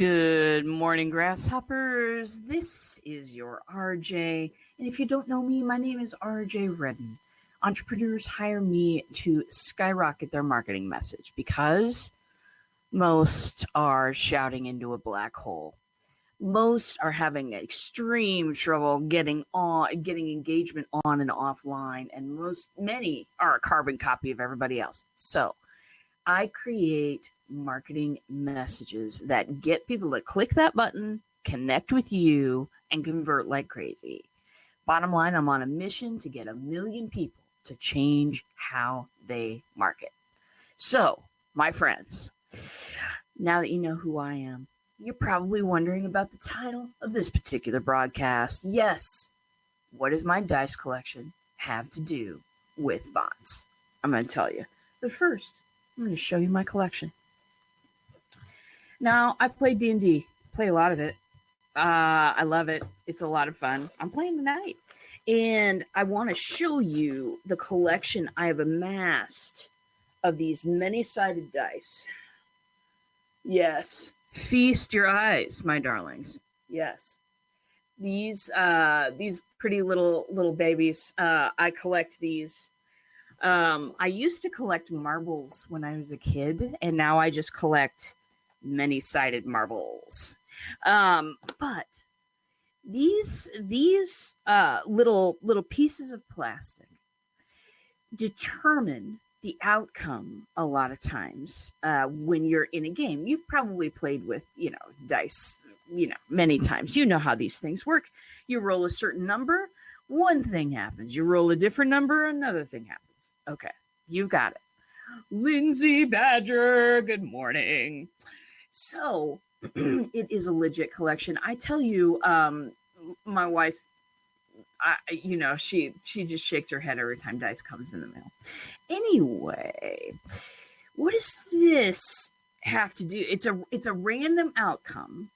Good morning, grasshoppers. This is your RJ. And if you don't know me, my name is RJ Redden. Entrepreneurs hire me to skyrocket their marketing message because most are shouting into a black hole. Most are having extreme trouble getting engagement on and offline, and many are a carbon copy of everybody else. So I create marketing messages that get people to click that button, connect with you, and convert like crazy. Bottom line, I'm on a mission to get 1 million people to change how they market. So, my friends, now that you know who I am, you're probably wondering about the title of this particular broadcast. Yes, what does my dice collection have to do with bots? I'm going to tell you. But first, I'm going to show you my collection. Now, I play D&D, play a lot of it. I love it. It's a lot of fun. I'm playing tonight. And I want to show you the collection I have amassed of these many-sided dice. Yes, feast your eyes, my darlings. Yes. These pretty little babies, I collect these. I used to collect marbles when I was a kid, and now I just collect many-sided marbles. But these little pieces of plastic determine the outcome a lot of times when you're in a game. You've probably played with, dice, many times. You know how these things work. You roll a certain number, one thing happens. You roll a different number, another thing happens. Okay, you got it. Lindsay Badger, good morning. So it is a legit collection. I tell you, my wife, she just shakes her head every time dice comes in the mail. Anyway, what does this have to do? It's a random outcome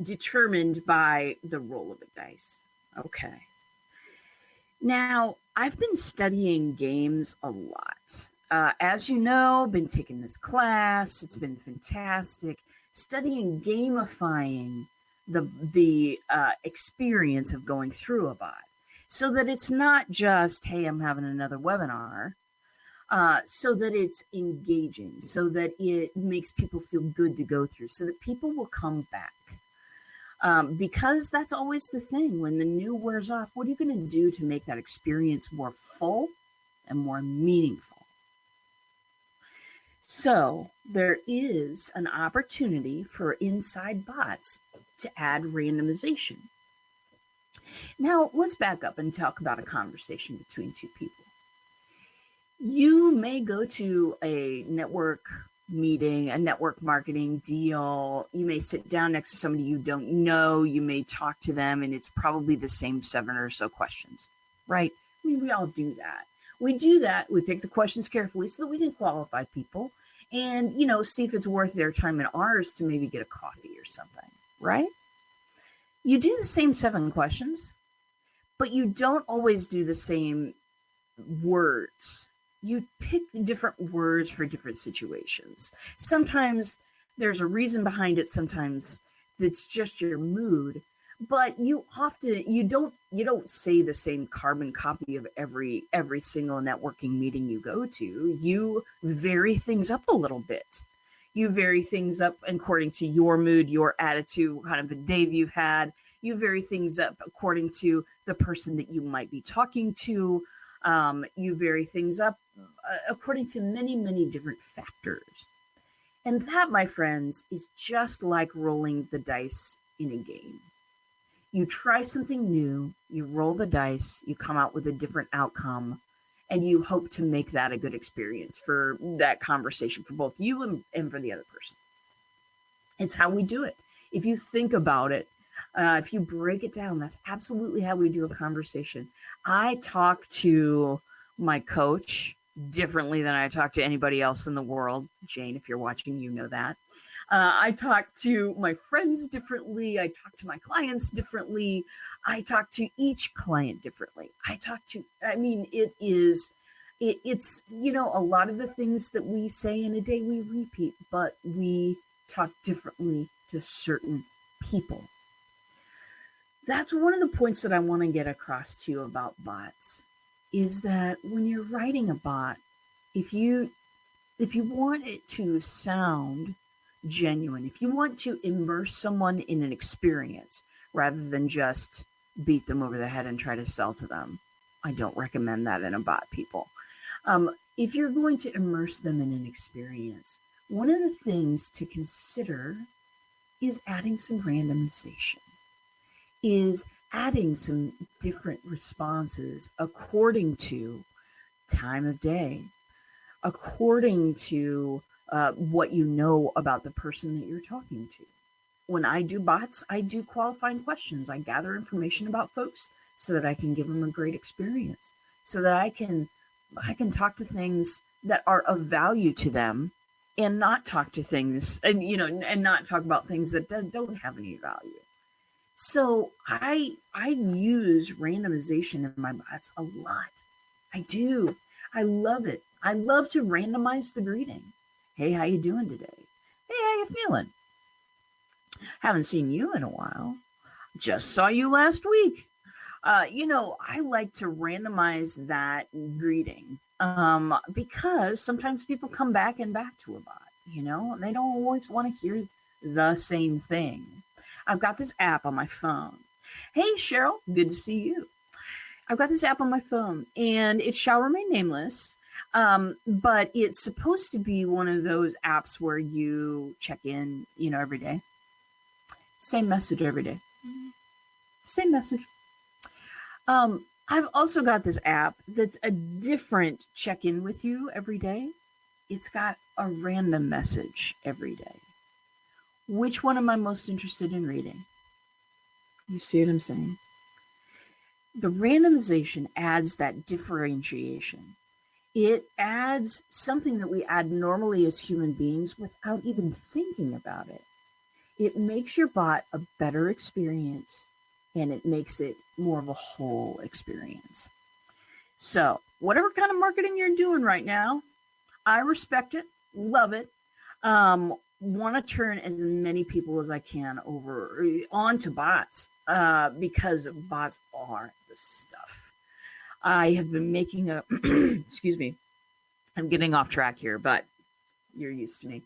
determined by the roll of a dice. Okay. Now, I've been studying games a lot. As you know, been taking this class. It's been fantastic. Studying gamifying the experience of going through a bot, so that it's not just, hey, I'm having another webinar, so that it's engaging, so that it makes people feel good to go through, so that people will come back. Because that's always the thing. When the new wears off, what are you going to do to make that experience more full and more meaningful? So there is an opportunity for inside bots to add randomization. Now, let's back up and talk about a conversation between two people. You may go to a network meeting, a network marketing deal. You may sit down next to somebody you don't know. You may talk to them, and it's probably the same 7 or so questions, right? I mean, we all do that. We do that. We pick the questions carefully so that we can qualify people and, see if it's worth their time and ours to maybe get a coffee or something, right? You do the same 7 questions, but you don't always do the same words. You pick different words for different situations. Sometimes there's a reason behind it. Sometimes it's just your mood. But you don't say the same carbon copy of every single networking meeting you go to. You vary things up a little bit. You vary things up according to your mood, your attitude, what kind of a day you've had. You vary things up according to the person that you might be talking to. You vary things up according to many, many different factors. And that, my friends, is just like rolling the dice in a game. You try something new, you roll the dice, you come out with a different outcome, and you hope to make that a good experience for that conversation for both you and for the other person. It's how we do it. If you think about it, if you break it down, that's absolutely how we do a conversation. I talk to my coach differently than I talk to anybody else in the world. Jane, if you're watching, you know that. I talk to my friends differently. I talk to my clients differently. I talk to each client differently. It's a lot of the things that we say in a day we repeat, but we talk differently to to certain people. That's one of the points that I want to get across to you about bots, is that when you're writing a bot, if you want it to sound genuine, if you want to immerse someone in an experience rather than just beat them over the head and try to sell to them, I don't recommend that in a bot, people. If you're going to immerse them in an experience, one of the things to consider is adding some randomization, is adding some different responses according to time of day, according to what you know about the person that you're talking to. When I do bots, I do qualifying questions. I gather information about folks so that I can give them a great experience, so that I can talk to things that are of value to them, and not talk to things and not talk about things that don't have any value. So I use randomization in my bots a lot. I do. I love it. I love to randomize the greeting. Hey, how you doing today? Hey, how you feeling? Haven't seen you in a while. Just saw you last week. I like to randomize that greeting because sometimes people come back and back to a bot, and they don't always want to hear the same thing. I've got this app on my phone. Hey, Cheryl, good to see you. I've got this app on my phone, and it shall remain nameless, but it's supposed to be one of those apps where you check in, every day. Same message every day. Same message. I've also got this app that's a different check-in with you every day. It's got a random message every day. Which one am I most interested in reading? You see what I'm saying? The randomization adds that differentiation. It adds something that we add normally as human beings without even thinking about it. It makes your bot a better experience, and it makes it more of a whole experience. So, whatever kind of marketing you're doing right now, I respect it, love it. Want to turn as many people as I can over onto bots because bots are the stuff. I have been making a, excuse me, I'm getting off track here, but you're used to me.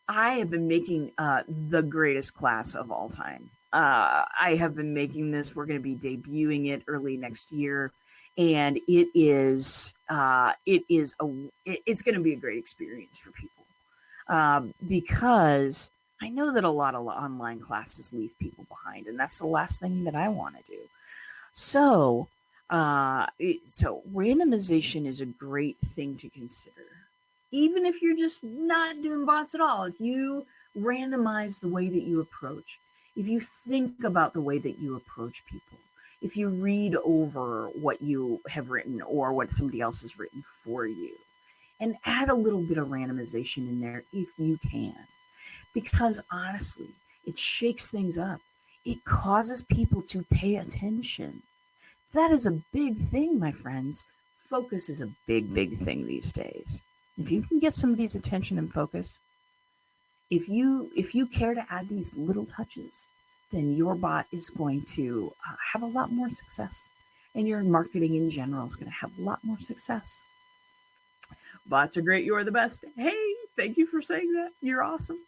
I have been making the greatest class of all time. I have been making this. We're going to be debuting it early next year, and it's going to be a great experience for people because I know that a lot of online classes leave people behind, and that's the last thing that I want to do. So randomization is a great thing to consider. Even if you're just not doing bots at all, if you randomize the way that you approach, if you think about the way that you approach people, if you read over what you have written or what somebody else has written for you, and add a little bit of randomization in there if you can. Because honestly, it shakes things up. It causes people to pay attention. That is a big thing, my friends. Focus is a big, big thing these days. If you can get somebody's attention and focus, if you care to add these little touches, then your bot is going to have a lot more success, and your marketing in general is going to have a lot more success. Bots are great. You are the best. Hey, thank you for saying that. You're awesome.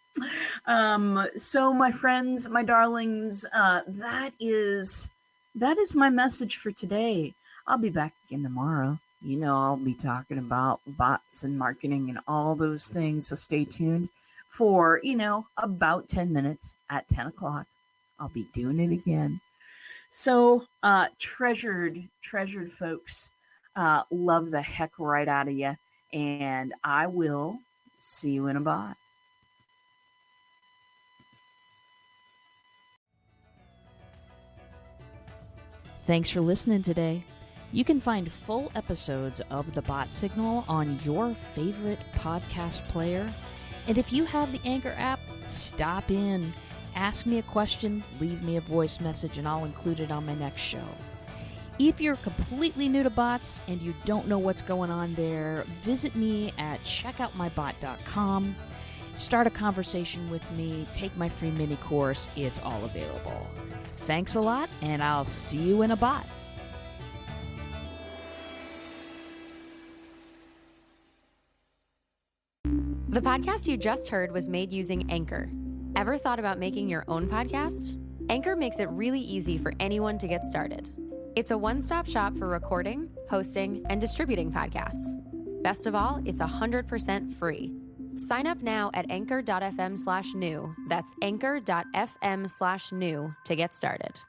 So my friends, my darlings, that is my message for today. I'll be back again tomorrow. I'll be talking about bots and marketing and all those things. So stay tuned for, about 10 minutes at 10 o'clock. I'll be doing it again. So treasured folks, love the heck right out of you. And I will see you in a bot. Thanks for listening today. You can find full episodes of The Bot Signal on your favorite podcast player. And if you have the Anchor app, stop in, ask me a question, leave me a voice message, and I'll include it on my next show. If you're completely new to bots and you don't know what's going on there, visit me at checkoutmybot.com. Start a conversation with me, take my free mini course. It's all available. Thanks a lot, and I'll see you in a bot. The podcast you just heard was made using Anchor. Ever thought about making your own podcast? Anchor makes it really easy for anyone to get started. It's a one-stop shop for recording, hosting, and distributing podcasts. Best of all, it's 100% free. Sign up now at anchor.fm/new. That's anchor.fm/new to get started.